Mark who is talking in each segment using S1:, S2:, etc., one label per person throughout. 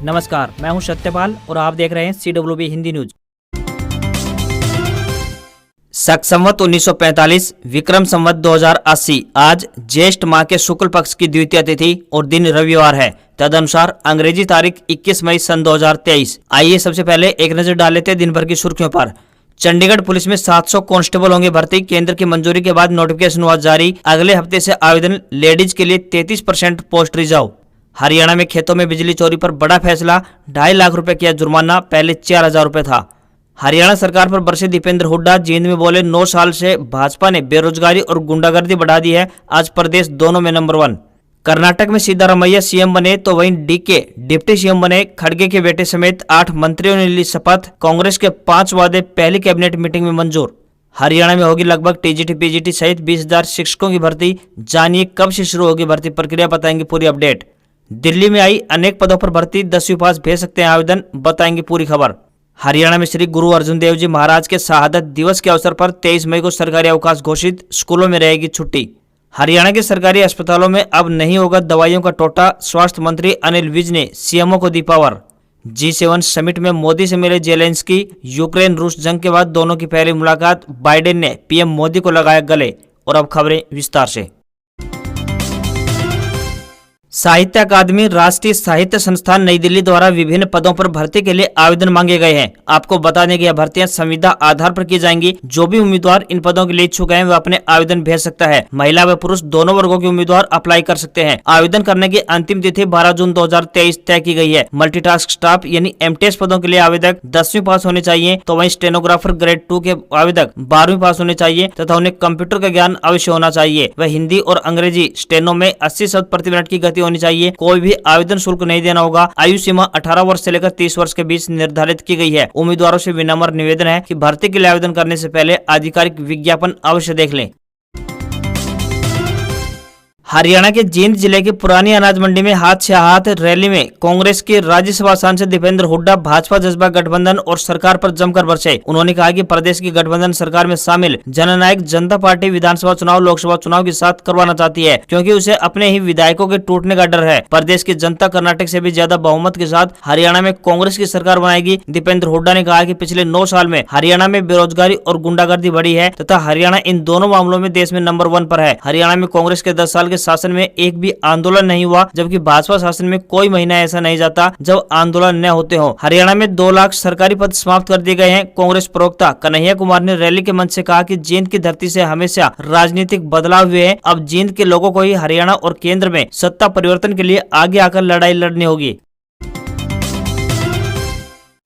S1: नमस्कार, मैं हूं सत्यपाल और आप देख रहे हैं CWB हिंदी न्यूज। शक संवत 1945 विक्रम संवत 2080 आज ज्येष्ठ माह के शुक्ल पक्ष की द्वितीय तिथि और दिन रविवार है। तदनुसार अंग्रेजी तारीख 21 मई सन 2023। आइए सबसे पहले एक नजर डाल लेते हैं दिन भर की सुर्खियों पर। चंडीगढ़ पुलिस में 700 कांस्टेबल होंगे भर्ती। केंद्र की मंजूरी के बाद नोटिफिकेशन हुआ जारी। अगले हफ्ते से आवेदन। लेडीज के लिए 33% पोस्ट रिजर्व। हरियाणा में खेतों में बिजली चोरी पर बड़ा फैसला। 2.5 लाख रुपए किया जुर्माना, पहले 4,000 रुपए था। हरियाणा सरकार पर बरसे दीपेंद्र हुड्डा। जींद में बोले 9 साल से भाजपा ने बेरोजगारी और गुंडागर्दी बढ़ा दी है, आज प्रदेश दोनों में नंबर 1। कर्नाटक में सिद्धारमैया सीएम बने तो वहीं डीके डिप्टी सीएम बने। खड़गे के बेटे समेत 8 मंत्रियों ने ली शपथ। कांग्रेस के 5 वादे पहली कैबिनेट मीटिंग में मंजूर। हरियाणा में होगी लगभग टीजीटी पीजीटी सहित 20,000 शिक्षकों की भर्ती। जानिए कब से शुरू होगी भर्ती प्रक्रिया, बताएंगे पूरी अपडेट। दिल्ली में आई अनेक पदों पर भर्ती। 10वीं पास भेज सकते हैं आवेदन, बताएंगे पूरी खबर। हरियाणा में श्री गुरु अर्जुन देव जी महाराज के शहादत दिवस के अवसर पर 23 मई को सरकारी अवकाश घोषित। स्कूलों में रहेगी छुट्टी। हरियाणा के सरकारी अस्पतालों में अब नहीं होगा दवाइयों का टोटा। स्वास्थ्य मंत्री अनिल विज ने सीएमओ को दी पावर। G7 समिट में मोदी से मिले जेलेंस्की। यूक्रेन रूस जंग के बाद दोनों की पहली मुलाकात। बाइडेन ने पीएम मोदी को लगाया गले। और अब खबरें विस्तार से। साहित्य अकादमी राष्ट्रीय साहित्य संस्थान नई दिल्ली द्वारा विभिन्न पदों पर भर्ती के लिए आवेदन मांगे गए हैं। आपको बता दें कि यह भर्तियां संविदा आधार पर की जाएंगी। जो भी उम्मीदवार इन पदों के लिए इच्छुक हैं वह अपने आवेदन भेज सकता है। महिला व पुरुष दोनों वर्गों के उम्मीदवार अप्लाई कर सकते हैं। आवेदन करने की अंतिम तिथि 12 जून 2023 तय की गई है। मल्टीटास्क स्टाफ यानी MTS पदों के लिए आवेदक 10वीं पास होने चाहिए, तो वहीं स्टेनोग्राफर ग्रेड 2 के आवेदक 12वीं पास होने चाहिए तथा उन्हें कंप्यूटर का ज्ञान अवश्य होना चाहिए। वह हिंदी और अंग्रेजी स्टेनो में 80 शब्द प्रति मिनट की गति होनी चाहिए। कोई भी आवेदन शुल्क नहीं देना होगा। आयु सीमा 18 वर्ष से लेकर 30 वर्ष के बीच निर्धारित की गई है। उम्मीदवारों से विनम्र निवेदन है कि भर्ती के लिए आवेदन करने से पहले आधिकारिक विज्ञापन अवश्य देख लें। हरियाणा के जींद जिले की पुरानी अनाज मंडी में हाथ से हाथ रैली में कांग्रेस के राज्यसभा सांसद दीपेंद्र हुड्डा भाजपा जज्बा गठबंधन और सरकार पर जमकर बरसे। उन्होंने कहा कि प्रदेश की गठबंधन सरकार में शामिल जननायक जनता पार्टी विधानसभा चुनाव लोकसभा चुनाव के साथ करवाना चाहती है, क्योंकि उसे अपने ही विधायकों के टूटने का डर है। प्रदेश की जनता कर्नाटक से भी ज्यादा बहुमत के साथ हरियाणा में कांग्रेस की सरकार बनाएगी। दीपेंद्र हुड्डा ने कहा कि पिछले 9 साल में हरियाणा में बेरोजगारी और गुंडागर्दी बढ़ी है तथा हरियाणा इन दोनों मामलों में देश में नंबर 1 पर है। हरियाणा में कांग्रेस के 10 साल के शासन में एक भी आंदोलन नहीं हुआ, जबकि भाजपा शासन में कोई महीना ऐसा नहीं जाता जब आंदोलन न होते हो। हरियाणा में 2 लाख सरकारी पद समाप्त कर दिए गए हैं। कांग्रेस प्रवक्ता कन्हैया कुमार ने रैली के मंच से कहा कि जींद की धरती से हमेशा राजनीतिक बदलाव हुए हैं। अब जींद के लोगों को ही हरियाणा और केंद्र में सत्ता परिवर्तन के लिए आगे आकर लड़ाई लड़नी होगी।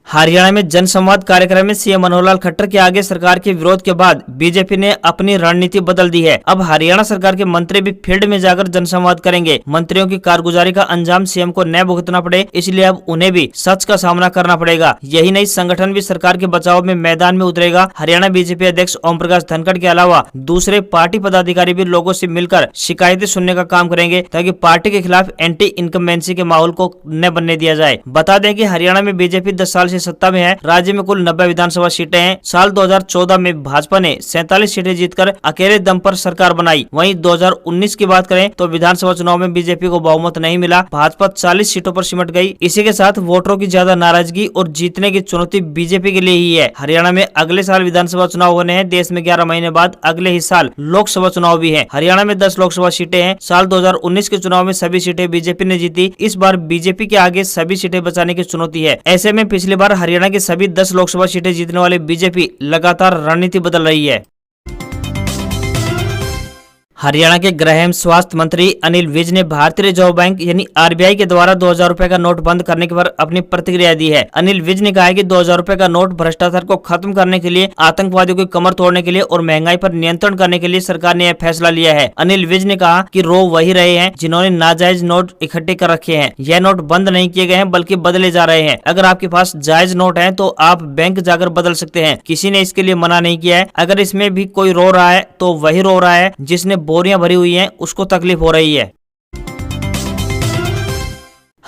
S1: हरियाणा में जनसंवाद कार्यक्रम में सीएम मनोहर लाल खट्टर के आगे सरकार के विरोध के बाद बीजेपी ने अपनी रणनीति बदल दी है। अब हरियाणा सरकार के मंत्री भी फील्ड में जाकर जनसंवाद करेंगे। मंत्रियों की कारगुजारी का अंजाम सीएम को न भुगतना पड़े, इसलिए अब उन्हें भी सच का सामना करना पड़ेगा। यही नहीं, संगठन भी सरकार के बचाव में मैदान में उतरेगा। हरियाणा बीजेपी अध्यक्ष ओम प्रकाश धनखड़ के अलावा दूसरे पार्टी पदाधिकारी भी लोगों से मिलकर शिकायतें सुनने का काम करेंगे, ताकि पार्टी के खिलाफ एंटी इनकम्बेंसी के माहौल को न बनने दिया जाए। बता दें कि हरियाणा में बीजेपी 10 साल सत्ता में है। राज्य में कुल 90 विधानसभा सीटें हैं। साल 2014 में भाजपा ने 47 सीटें जीतकर अकेले दम पर सरकार बनाई। वहीं 2019 की बात करें तो विधानसभा चुनाव में बीजेपी को बहुमत नहीं मिला। भाजपा 40 सीटों पर सिमट गई। इसी के साथ वोटरों की ज्यादा नाराजगी और जीतने की चुनौती बीजेपी के लिए ही है। हरियाणा में अगले साल विधानसभा चुनाव होने हैं। देश में 11 महीने बाद अगले ही साल लोकसभा चुनाव भी है। हरियाणा में 10 लोकसभा सीटें हैं। साल 2019 के चुनाव में सभी सीटें बीजेपी ने जीती। इस बार बीजेपी के आगे सभी सीटें बचाने की चुनौती है। ऐसे में पिछली बार हरियाणा की सभी 10 लोकसभा सीटें जीतने वाले बीजेपी लगातार रणनीति बदल रही है। हरियाणा के गृह एवं स्वास्थ्य मंत्री अनिल विज ने भारतीय रिजर्व बैंक यानी RBI के द्वारा 2,000 रुपए का नोट बंद करने पर अपनी प्रतिक्रिया दी है। अनिल विज ने कहा है कि 2,000 रुपए का नोट भ्रष्टाचार को खत्म करने के लिए, आतंकवादियों की कमर तोड़ने के लिए और महंगाई पर नियंत्रण करने के लिए सरकार ने यह फैसला लिया है। अनिल विज ने कहा कि रो वही रहे हैं जिन्होंने नाजायज नोट इकट्ठे कर रखे हैं। यह नोट बंद नहीं किए गए हैं बल्कि बदले जा रहे हैं। अगर आपके पास जायज नोट है तो आप बैंक जाकर बदल सकते हैं। किसी ने इसके लिए मना नहीं किया है। अगर इसमें भी कोई रो रहा है तो वही रो रहा है जिसने बोरियां भरी हुई हैं, उसको तकलीफ हो रही है।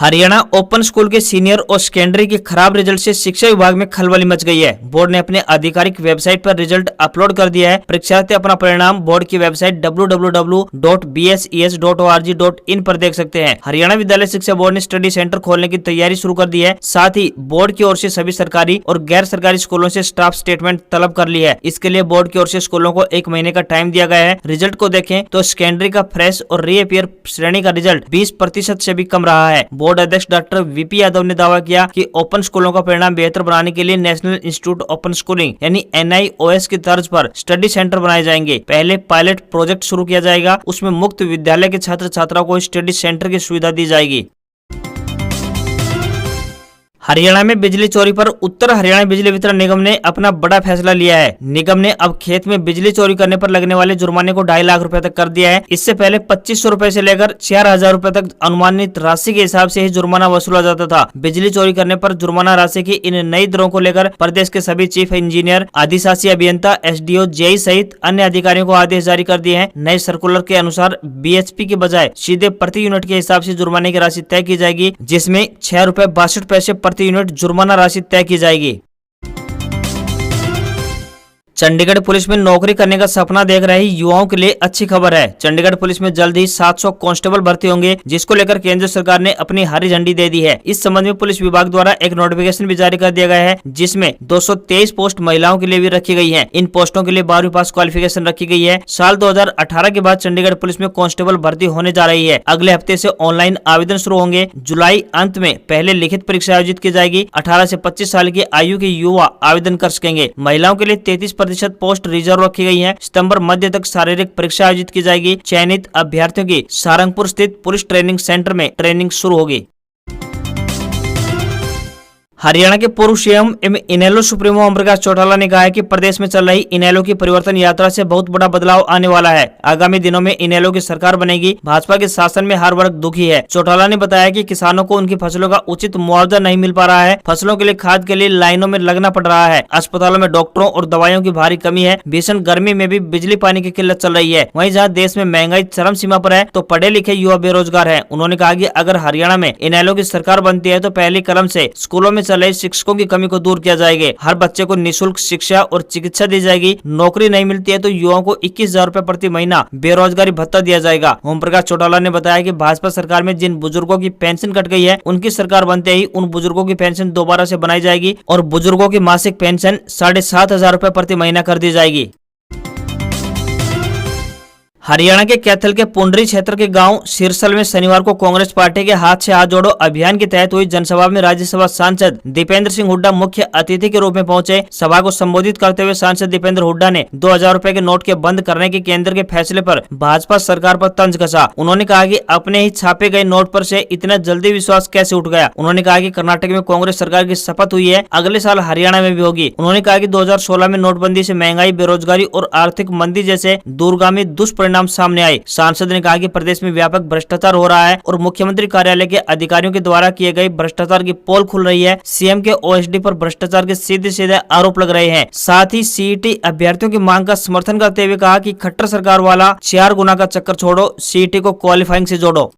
S1: हरियाणा ओपन स्कूल के सीनियर और सेकेंडरी के खराब रिजल्ट से शिक्षा विभाग में खलबली मच गई है। बोर्ड ने अपने आधिकारिक वेबसाइट पर रिजल्ट अपलोड कर दिया है। परीक्षार्थी अपना परिणाम बोर्ड की वेबसाइट www.bses.org.in पर देख सकते हैं। हरियाणा विद्यालय शिक्षा बोर्ड ने स्टडी सेंटर खोलने की तैयारी शुरू कर दी है। साथ ही बोर्ड की ओर से सभी सरकारी और गैर सरकारी स्कूलों से स्टाफ स्टेटमेंट तलब कर ली है। इसके लिए बोर्ड की ओर से स्कूलों को 1 महीने का टाइम दिया गया है। रिजल्ट को देखें तो सेकेंडरी का फ्रेश और रीअपियर श्रेणी का रिजल्ट 20% से भी कम रहा है। बोर्ड अध्यक्ष डॉक्टर वीपी यादव ने दावा किया कि ओपन स्कूलों का परिणाम बेहतर बनाने के लिए नेशनल इंस्टीट्यूट ओपन स्कूलिंग यानी NIOS की तर्ज पर स्टडी सेंटर बनाए जाएंगे। पहले पायलट प्रोजेक्ट शुरू किया जाएगा, उसमें मुक्त विद्यालय के छात्र छात्राओं को स्टडी सेंटर की सुविधा दी जाएगी। हरियाणा में बिजली चोरी पर उत्तर हरियाणा बिजली वितरण निगम ने अपना बड़ा फैसला लिया है। निगम ने अब खेत में बिजली चोरी करने पर लगने वाले जुर्माने को 2.5 लाख रुपए तक कर दिया है। इससे पहले 2500 रुपए से लेकर 4000 रुपए तक अनुमानित राशि के हिसाब से ही जुर्माना वसूला जाता था। बिजली चोरी करने पर जुर्माना राशि की इन नई दरों को लेकर प्रदेश के सभी चीफ इंजीनियर, अधिशासी अभियंता, SDO, JE सहित अन्य अधिकारियों को आदेश जारी कर दिए हैं। नए सर्कुलर के अनुसार BHP के बजाय सीधे प्रति यूनिट के हिसाब से जुर्माने की राशि तय की जाएगी, जिसमें 6 रुपए 62 पैसे प्रति यूनिट जुर्माना राशि तय की जाएगी। चंडीगढ़ पुलिस में नौकरी करने का सपना देख रहे युवाओं के लिए अच्छी खबर है। चंडीगढ़ पुलिस में जल्द ही 700 कांस्टेबल भर्ती होंगे, जिसको लेकर केंद्र सरकार ने अपनी हरी झंडी दे दी है। इस संबंध में पुलिस विभाग द्वारा एक नोटिफिकेशन भी जारी कर दिया गया है, जिसमें 223 पोस्ट महिलाओं के लिए भी रखी गई है। इन पोस्टों के लिए 12वीं पास क्वालिफिकेशन रखी गई है। साल 2018 के बाद चंडीगढ़ पुलिस में कांस्टेबल भर्ती होने जा रही है। अगले हफ्ते से ऑनलाइन आवेदन शुरू होंगे। जुलाई अंत में पहले लिखित परीक्षा आयोजित की जाएगी। 18 से 25 साल की आयु के युवा आवेदन कर सकेंगे। महिलाओं के लिए 33% पोस्ट रिजर्व रखी गई है। सितंबर मध्य तक शारीरिक परीक्षा आयोजित की जाएगी। चयनित अभ्यर्थियों की सारंगपुर स्थित पुलिस ट्रेनिंग सेंटर में ट्रेनिंग शुरू होगी। हरियाणा के पूर्व सीएम एवं इनेलो सुप्रीमो ओम प्रकाश चौटाला ने कहा है कि प्रदेश में चल रही इनेलो की परिवर्तन यात्रा से बहुत बड़ा बदलाव आने वाला है। आगामी दिनों में इनेलो की सरकार बनेगी। भाजपा के शासन में हर वर्ग दुखी है। चौटाला ने बताया कि किसानों को उनकी फसलों का उचित मुआवजा नहीं मिल पा रहा है। फसलों के लिए खाद के लिए लाइनों में लगना पड़ रहा है। अस्पतालों में डॉक्टरों और दवाइयों की भारी कमी है। भीषण गर्मी में भी बिजली पानी की किल्लत चल रही है। वहीं जहाँ देश में महंगाई चरम सीमा पर है, तो पढ़े लिखे युवा बेरोजगार है। उन्होंने कहा कि अगर हरियाणा में इनेलो की सरकार बनती है तो पहली कलम से स्कूलों में चल रही शिक्षकों की कमी को दूर किया जाएगा। हर बच्चे को निःशुल्क शिक्षा और चिकित्सा दी जाएगी। नौकरी नहीं मिलती है तो युवाओं को 21,000 रुपए प्रति महीना बेरोजगारी भत्ता दिया जाएगा। ओम प्रकाश चौटाला ने बताया कि भाजपा सरकार में जिन बुजुर्गों की पेंशन कट गई है, उनकी सरकार बनते ही उन बुजुर्गों की पेंशन दोबारा से बनाई जाएगी और बुजुर्गों की मासिक पेंशन 7,500 रुपए प्रति महीना कर दी जाएगी। हरियाणा के कैथल के पुंडरी क्षेत्र के गांव सिरसल में शनिवार को कांग्रेस पार्टी के हाथ से हाथ जोड़ो अभियान के तहत हुई जनसभा में राज्यसभा सांसद दीपेंद्र सिंह हुड्डा मुख्य अतिथि के रूप में पहुंचे। सभा को संबोधित करते हुए सांसद दीपेंद्र हुड्डा ने 2000 रुपए के नोट के बंद करने के केंद्र के फैसले पर भाजपा सरकार पर तंज कसा। उन्होंने कहा कि अपने ही छापे गए नोट पर से इतना जल्दी विश्वास कैसे उठ गया। उन्होंने कहा कि कर्नाटक में कांग्रेस सरकार की शपथ हुई है, अगले साल हरियाणा में भी होगी। उन्होंने कहा कि 2016 में नोटबंदी से महंगाई, बेरोजगारी और आर्थिक मंदी जैसे दूरगामी दुष्परिणाम सामने आए। सांसद ने कहा कि प्रदेश में व्यापक भ्रष्टाचार हो रहा है और मुख्यमंत्री कार्यालय के अधिकारियों के द्वारा किए गए भ्रष्टाचार की पोल खुल रही है। सीएम के OSD पर भ्रष्टाचार के सीधे सीधे आरोप लग रहे हैं। साथ ही CET अभ्यर्थियों की मांग का समर्थन करते हुए कहा कि खट्टर सरकार वाला 4 गुना का चक्कर छोड़ो, CET को क्वालिफाइंग से जोड़ो।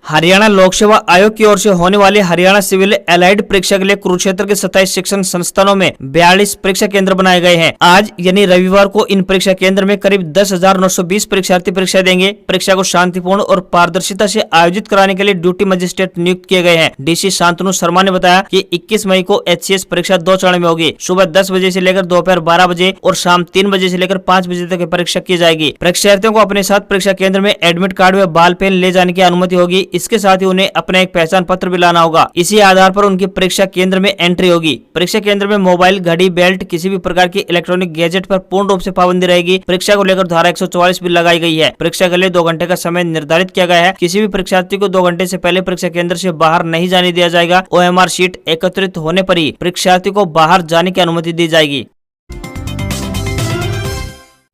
S1: हरियाणा लोक सेवा आयोग की ओर से होने वाली हरियाणा सिविल एलाइड परीक्षा के लिए कुरुक्षेत्र के 27 शिक्षण संस्थानों में 42 परीक्षा केंद्र बनाए गए हैं। आज यानी रविवार को इन परीक्षा केंद्र में करीब 10,920 परीक्षार्थी परीक्षा देंगे। परीक्षा को शांतिपूर्ण और पारदर्शिता से आयोजित कराने के लिए ड्यूटी मजिस्ट्रेट नियुक्त किए गए हैं। DC शांतनु शर्मा ने बताया कि 21 मई को HCS परीक्षा 2 चरण में होगी। सुबह 10 बजे से लेकर दोपहर 12 बजे और शाम 3 बजे से लेकर 5 बजे तक परीक्षा की जाएगी। परीक्षार्थियों को अपने साथ परीक्षा केंद्र में एडमिट कार्ड व बाल पेन ले जाने की अनुमति होगी। इसके साथ ही उन्हें अपना एक पहचान पत्र भी लाना होगा। इसी आधार पर उनकी परीक्षा केंद्र में एंट्री होगी। परीक्षा केंद्र में मोबाइल, घड़ी, बेल्ट, किसी भी प्रकार की इलेक्ट्रॉनिक गैजेट पर पूर्ण रूप से पाबंदी रहेगी। परीक्षा को लेकर धारा 144 भी लगाई गई है। परीक्षा के लिए 2 घंटे का समय निर्धारित किया गया है। किसी भी परीक्षार्थी को 2 घंटे से पहले परीक्षा केंद्र से बाहर नहीं जाने दिया जाएगा। OMR शीट एकत्रित होने पर ही परीक्षार्थी को बाहर जाने की अनुमति दी जाएगी।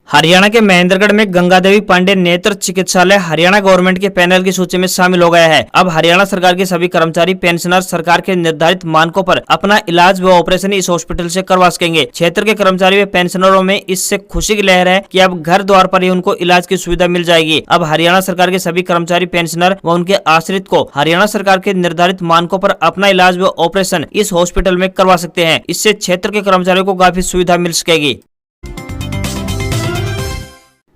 S1: हरियाणा के महेंद्रगढ़ में गंगा देवी पांडे नेत्र चिकित्सालय हरियाणा गवर्नमेंट के पैनल की सूची में शामिल हो गया है। अब हरियाणा सरकार के सभी कर्मचारी पेंशनर सरकार के निर्धारित मानकों पर अपना इलाज व ऑपरेशन इस हॉस्पिटल से करवा सकेंगे। क्षेत्र के कर्मचारी व पेंशनरों में इससे खुशी की लहर है कि अब घर द्वार पर ही उनको इलाज की सुविधा मिल जाएगी। अब हरियाणा सरकार के सभी कर्मचारी पेंशनर व उनके आश्रित को हरियाणा सरकार के निर्धारित मानकों पर अपना इलाज व ऑपरेशन इस हॉस्पिटल में करवा सकते हैं। इससे क्षेत्र के कर्मचारियों को काफी सुविधा मिल सकेगी।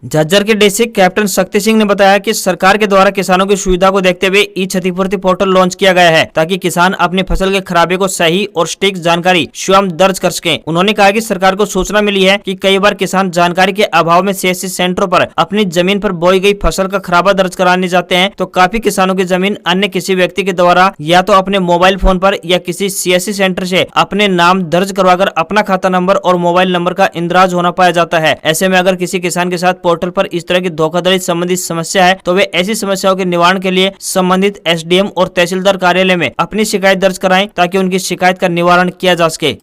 S1: झज्जर के डीसी कैप्टन शक्ति सिंह ने बताया कि सरकार के द्वारा किसानों की सुविधा को देखते हुए ई क्षतिपूर्ति पोर्टल लॉन्च किया गया है ताकि किसान अपनी फसल के खराबे को सही और सटीक जानकारी स्वयं दर्ज कर सकें। उन्होंने कहा कि सरकार को सूचना मिली है कि कई बार किसान जानकारी के अभाव में सीएससी सेंटरों पर अपनी जमीन पर बोई गई फसल का खराबा दर्ज कराने जाते हैं, तो काफी किसानों की जमीन अन्य किसी व्यक्ति के द्वारा या तो अपने मोबाइल फोन पर या किसी सीएससी सेंटर से अपने नाम दर्ज करवाकर अपना खाता नंबर और मोबाइल नंबर का इंदराज होना पाया जाता है। ऐसे में अगर किसी किसान के साथ पोर्टल पर इस तरह की धोखाधड़ी संबंधित समस्या है तो वे ऐसी समस्याओं के निवारण के लिए संबंधित एसडीएम और तहसीलदार कार्यालय में अपनी शिकायत दर्ज कराएं ताकि उनकी शिकायत का निवारण किया जा सके।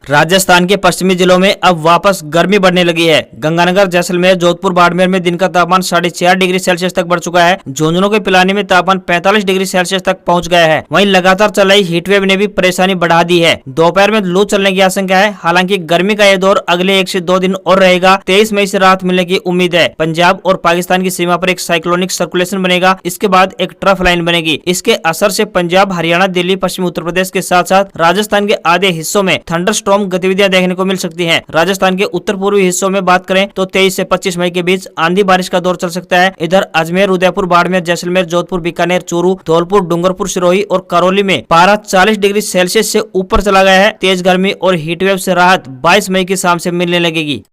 S1: राजस्थान के पश्चिमी जिलों में अब वापस गर्मी बढ़ने लगी है। गंगानगर, जैसलमेर, जोधपुर, बाड़मेर में दिन का तापमान 4.5 डिग्री सेल्सियस तक बढ़ चुका है। झुंझुनू के पिलानी में तापमान 45 डिग्री सेल्सियस तक पहुंच गया है। वहीं लगातार चल रही हीटवेव ने भी परेशानी बढ़ा दी है। दोपहर में लू चलने की आशंका है। हालांकि गर्मी का यह दौर अगले 1 से 2 दिन और रहेगा। 23 मई से राहत मिलने की उम्मीद है। पंजाब और पाकिस्तान की सीमा पर एक साइक्लोनिक सर्कुलेशन बनेगा। इसके बाद एक ट्रफ लाइन बनेगी। इसके असर से पंजाब, हरियाणा, दिल्ली, पश्चिमी उत्तर प्रदेश के साथ साथ राजस्थान के आधे हिस्सों में थंडरस्टॉर्म गतिविधियां देखने को मिल सकती हैं। राजस्थान के उत्तर पूर्वी हिस्सों में बात करें तो 23 से 25 मई के बीच आंधी बारिश का दौर चल सकता है। इधर अजमेर, उदयपुर, बाड़मेर, जैसलमेर, जोधपुर, बीकानेर, चूरू, धौलपुर, डूंगरपुर, सिरोही और करौली में पारा 40 डिग्री सेल्सियस से ऊपर चला गया है। तेज गर्मी और हीटवेव से राहत 22 मई की शाम से मिलने लगेगी।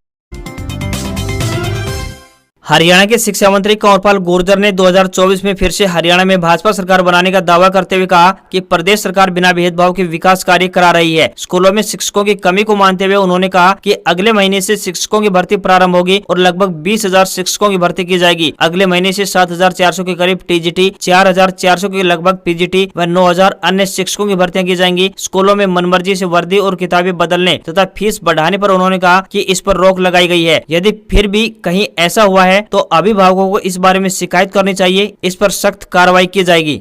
S1: हरियाणा के शिक्षा मंत्री कंवरपाल गुर्जर ने 2024 में फिर से हरियाणा में भाजपा सरकार बनाने का दावा करते हुए कहा कि प्रदेश सरकार बिना भेदभाव के विकास कार्य करा रही है। स्कूलों में शिक्षकों की कमी को मानते हुए उन्होंने कहा कि अगले महीने से शिक्षकों की भर्ती प्रारंभ होगी और लगभग 20,000 शिक्षकों की भर्ती की जाएगी। अगले महीने से 7,400 के करीब टीजीटी, 4,400 के लगभग पीजीटी व 9,000 अन्य शिक्षकों की भर्तियां की जाएंगी। स्कूलों में मनमर्जी से वर्दी और किताबें बदलने तथा फीस बढ़ाने पर उन्होंने कहा कि इस पर रोक लगाई गई है। यदि फिर भी कहीं ऐसा हुआ है तो अभिभावकों को इस बारे में शिकायत करनी चाहिए। इस पर सख्त कार्रवाई की जाएगी।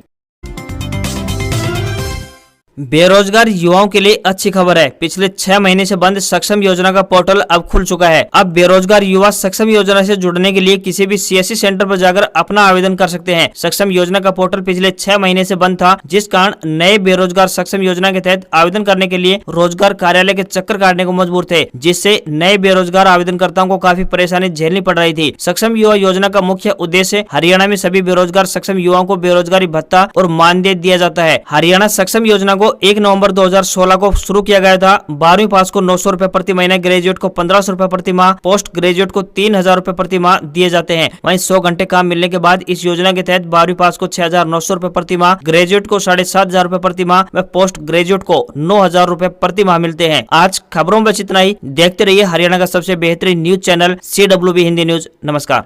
S1: बेरोजगार युवाओं के लिए अच्छी खबर है। पिछले 6 महीने से बंद सक्षम योजना का पोर्टल अब खुल चुका है। अब बेरोजगार युवा सक्षम योजना से जुड़ने के लिए किसी भी सीएससी सेंटर पर जाकर अपना आवेदन कर सकते हैं। सक्षम योजना का पोर्टल पिछले 6 महीने से बंद था, जिस कारण नए बेरोजगार सक्षम योजना के तहत आवेदन करने के लिए रोजगार कार्यालय के चक्कर काटने को मजबूर थे, जिससे नए बेरोजगार आवेदनकर्ताओं को काफी परेशानी झेलनी पड़ रही थी। सक्षम युवा योजना का मुख्य उद्देश्य हरियाणा में सभी बेरोजगार सक्षम युवाओं को बेरोजगारी भत्ता और मानदेय दिया जाता है। हरियाणा सक्षम योजना को 1 नवंबर 2016 को शुरू किया गया था। 12वीं पास को 900 रुपए प्रति महीना, ग्रेजुएट को 1500 रुपए प्रति माह, पोस्ट ग्रेजुएट को 3,000 रुपए प्रति माह दिए जाते हैं। वहीं 100 घंटे काम मिलने के बाद इस योजना के तहत 12वीं पास को 6,900 रुपए प्रति माह, ग्रेजुएट को 7,500 रुपए प्रति माह व पोस्ट ग्रेजुएट को 9,000 रुपए प्रति माह मिलते हैं। आज खबरों में बस इतना ही। देखते रहिए हरियाणा का सबसे बेहतरीन news channel CWB Hindi news. नमस्कार।